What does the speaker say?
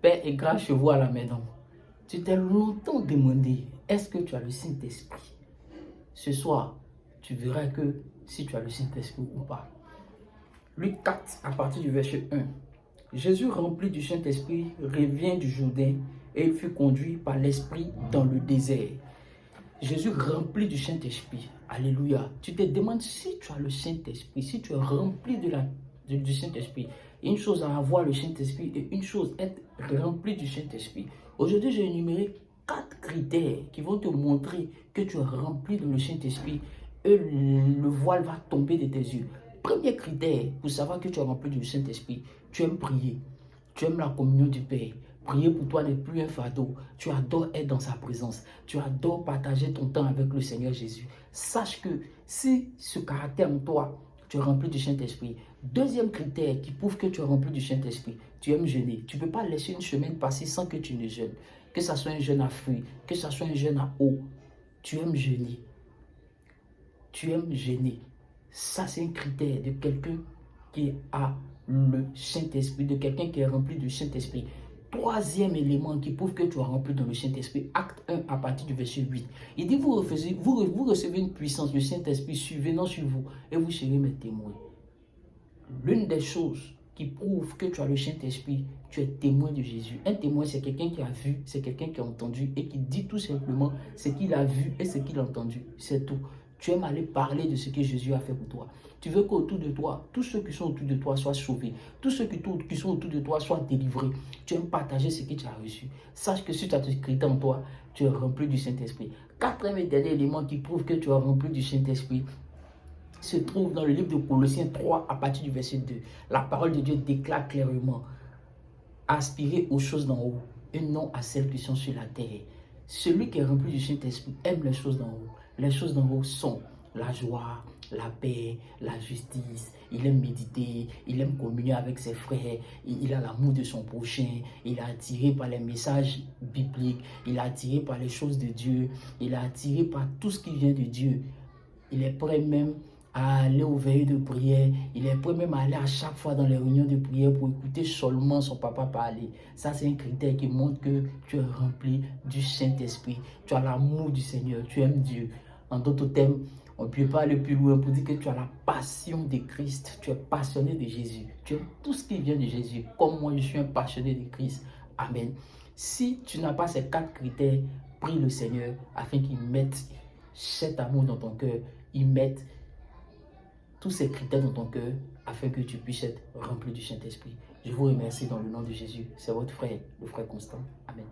Paix et grâce chez vous à la maison. Tu t'es longtemps demandé, est-ce que tu as le Saint-Esprit? Ce soir, tu verras que si tu as le Saint-Esprit ou pas. Luc 4, à partir du verset 1. Jésus, rempli du Saint-Esprit, revient du Jourdain et il fut conduit par l'Esprit dans le désert. Jésus rempli du Saint-Esprit. Alléluia. Tu te demandes si tu as le Saint-Esprit, si tu es rempli du Saint-Esprit. Une chose à avoir le Saint-Esprit et une chose être rempli du Saint-Esprit. Aujourd'hui, j'ai énuméré 4 critères qui vont te montrer que tu es rempli de le Saint-Esprit et le voile va tomber de tes yeux. Premier critère pour savoir que tu es rempli du Saint-Esprit, tu aimes prier, tu aimes la communion du Père. Prier pour toi n'est plus un fardeau. Tu adores être dans sa présence. Tu adores partager ton temps avec le Seigneur Jésus. Sache que si ce caractère en toi, tu es rempli du Saint-Esprit. Deuxième critère qui prouve que tu es rempli du Saint-Esprit, tu aimes jeûner. Tu ne peux pas laisser une semaine passer sans que tu ne jeûnes. Que ce soit un jeûne à fruits, que ce soit un jeûne à eau. Tu aimes jeûner. Tu aimes jeûner. Ça, c'est un critère de quelqu'un qui a le Saint-Esprit, de quelqu'un qui est rempli du Saint-Esprit. Troisième élément qui prouve que tu es rempli dans le Saint-Esprit, acte 1 à partir du verset 8. Il dit, vous recevez une puissance du Saint-Esprit venant sur vous et vous serez mes témoins. L'une des choses qui prouve que tu as le Saint-Esprit, tu es témoin de Jésus. Un témoin, c'est quelqu'un qui a vu, c'est quelqu'un qui a entendu et qui dit tout simplement ce qu'il a vu et ce qu'il a entendu. C'est tout. Tu aimes aller parler de ce que Jésus a fait pour toi. Tu veux qu'autour de toi, tous ceux qui sont autour de toi soient sauvés. Tous ceux qui sont autour de toi soient délivrés. Tu aimes partager ce que tu as reçu. Sache que si tu as ce critère en toi, tu es rempli du Saint-Esprit. Quatrième et dernier élément qui prouve que tu es rempli du Saint-Esprit se trouve dans le livre de Colossiens 3 à partir du verset 2. La parole de Dieu déclare clairement: aspirez aux choses d'en haut et non à celles qui sont sur la terre. Celui qui est rempli du Saint-Esprit aime les choses d'en haut. Les choses d'en haut sont la joie, la paix, la justice. Il aime méditer, il aime communier avec ses frères, il a l'amour de son prochain, il est attiré par les messages bibliques, il est attiré par les choses de Dieu, il est attiré par tout ce qui vient de Dieu. Il est prêt même à aller aux veillées de prière. Il est prêt même à aller à chaque fois dans les réunions de prière pour écouter seulement son papa parler. Ça, c'est un critère qui montre que tu es rempli du Saint-Esprit. Tu as l'amour du Seigneur. Tu aimes Dieu. En d'autres termes, on ne peut pas aller plus loin pour dire que tu as la passion de Christ. Tu es passionné de Jésus. Tu aimes tout ce qui vient de Jésus. Comme moi, je suis un passionné de Christ. Amen. Si tu n'as pas ces 4 critères, prie le Seigneur afin qu'il mette cet amour dans ton cœur. Il mette tous ces critères dans ton cœur afin que tu puisses être rempli du Saint-Esprit. Je vous remercie dans le nom de Jésus. C'est votre frère, le frère Constant. Amen.